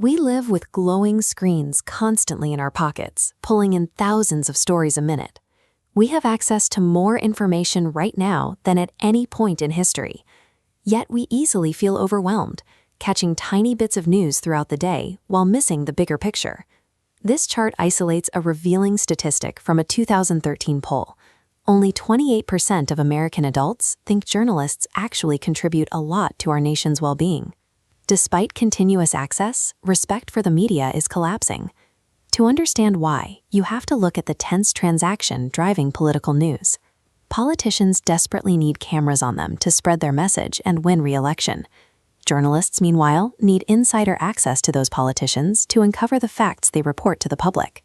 We live with glowing screens constantly in our pockets, pulling in thousands of stories a minute. We have access to more information right now than at any point in history. Yet we easily feel overwhelmed, catching tiny bits of news throughout the day while missing the bigger picture. This chart isolates a revealing statistic from a 2013 poll. Only 28% of American adults think journalists actually contribute a lot to our nation's well-being. Despite continuous access, respect for the media is collapsing. To understand why, you have to look at the tense transaction driving political news. Politicians desperately need cameras on them to spread their message and win re-election. Journalists, meanwhile, need insider access to those politicians to uncover the facts they report to the public.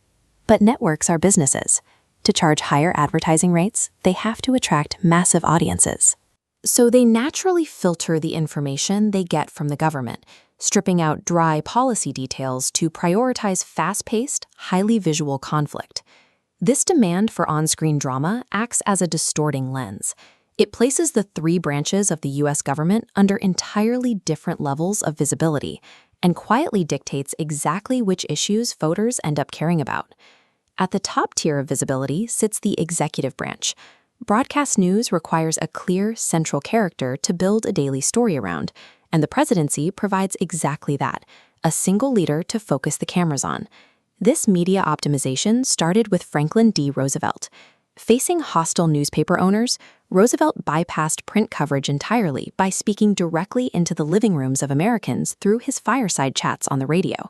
But networks are businesses. To charge higher advertising rates, they have to attract massive audiences. So they naturally filter the information they get from the government, stripping out dry policy details to prioritize fast-paced, highly visual conflict. This demand for on-screen drama acts as a distorting lens. It places the three branches of the U.S. government under entirely different levels of visibility and quietly dictates exactly which issues voters end up caring about. At the top tier of visibility sits the executive branch. Broadcast news requires a clear, central character to build a daily story around, and the presidency provides exactly that, a single leader to focus the cameras on. This media optimization started with Franklin D. Roosevelt. Facing hostile newspaper owners, Roosevelt bypassed print coverage entirely by speaking directly into the living rooms of Americans through his fireside chats on the radio.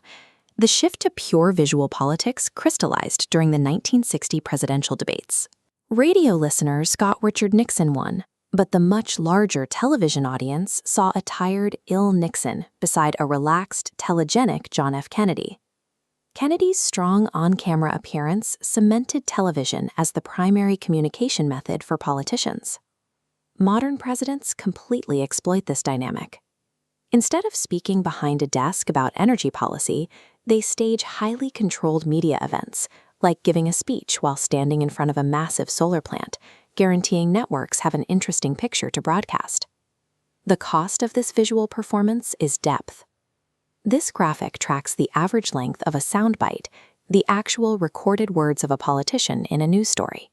The shift to pure visual politics crystallized during the 1960 presidential debates. Radio listeners got Richard Nixon won, but the much larger television audience saw a tired, ill Nixon beside a relaxed, telegenic John F. Kennedy. Kennedy's strong on-camera appearance cemented television as the primary communication method for politicians. Modern presidents completely exploit this dynamic. Instead of speaking behind a desk about energy policy, they stage highly controlled media events, like giving a speech while standing in front of a massive solar plant, guaranteeing networks have an interesting picture to broadcast. The cost of this visual performance is depth. This graphic tracks the average length of a soundbite, the actual recorded words of a politician in a news story.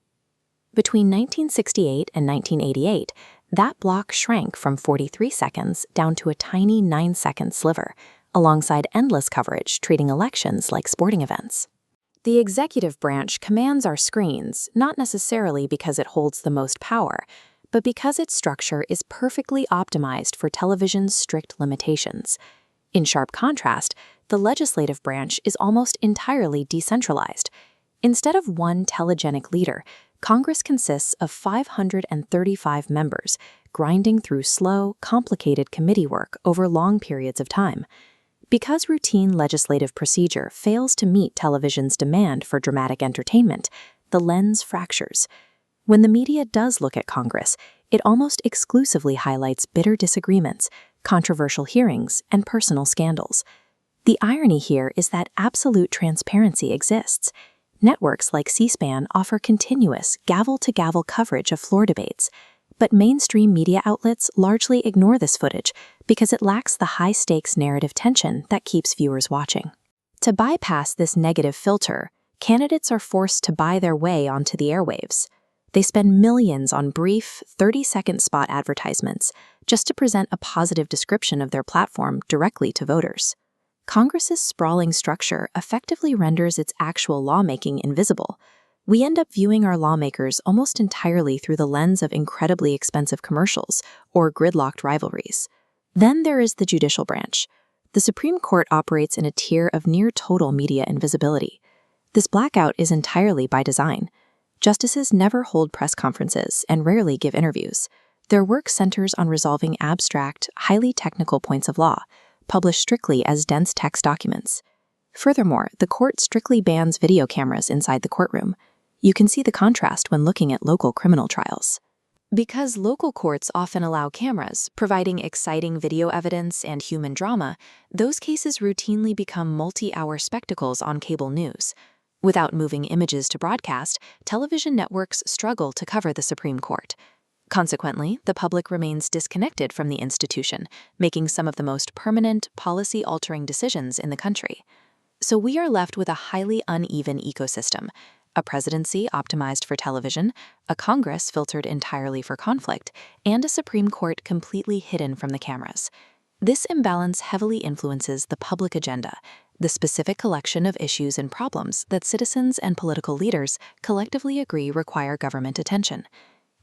Between 1968 and 1988, that block shrank from 43 seconds down to a tiny 9-second sliver, alongside endless coverage treating elections like sporting events. The executive branch commands our screens, not necessarily because it holds the most power, but because its structure is perfectly optimized for television's strict limitations. In sharp contrast, the legislative branch is almost entirely decentralized. Instead of one telegenic leader, Congress consists of 535 members, grinding through slow, complicated committee work over long periods of time. Because routine legislative procedure fails to meet television's demand for dramatic entertainment, the lens fractures. When the media does look at Congress, it almost exclusively highlights bitter disagreements, controversial hearings, and personal scandals. The irony here is that absolute transparency exists. Networks like C-SPAN offer continuous, gavel-to-gavel coverage of floor debates, but mainstream media outlets largely ignore this footage because it lacks the high-stakes narrative tension that keeps viewers watching. To bypass this negative filter, candidates are forced to buy their way onto the airwaves. They spend millions on brief, 30-second spot advertisements just to present a positive description of their platform directly to voters. Congress's sprawling structure effectively renders its actual lawmaking invisible. We end up viewing our lawmakers almost entirely through the lens of incredibly expensive commercials or gridlocked rivalries. Then there is the judicial branch. The Supreme Court operates in a tier of near-total media invisibility. This blackout is entirely by design. Justices never hold press conferences and rarely give interviews. Their work centers on resolving abstract, highly technical points of law, published strictly as dense text documents. Furthermore, the court strictly bans video cameras inside the courtroom. You can see the contrast when looking at local criminal trials. Because local courts often allow cameras, providing exciting video evidence and human drama, those cases routinely become multi-hour spectacles on cable news. Without moving images to broadcast, television networks struggle to cover the Supreme Court. Consequently, the public remains disconnected from the institution, making some of the most permanent, policy-altering decisions in the country. So we are left with a highly uneven ecosystem: a presidency optimized for television, a Congress filtered entirely for conflict, and a Supreme Court completely hidden from the cameras. This imbalance heavily influences the public agenda, the specific collection of issues and problems that citizens and political leaders collectively agree require government attention.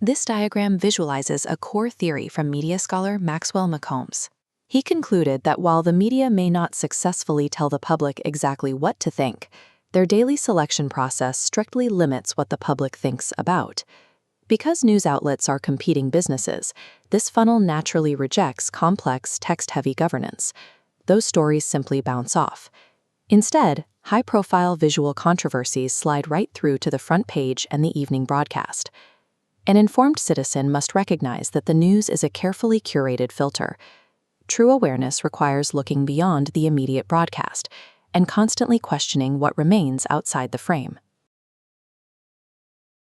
This diagram visualizes a core theory from media scholar Maxwell McCombs. He concluded that while the media may not successfully tell the public exactly what to think, their daily selection process strictly limits what the public thinks about. Because news outlets are competing businesses, this funnel naturally rejects complex, text-heavy governance. Those stories simply bounce off. Instead, high-profile visual controversies slide right through to the front page and the evening broadcast. An informed citizen must recognize that the news is a carefully curated filter. True awareness requires looking beyond the immediate broadcast and constantly questioning what remains outside the frame.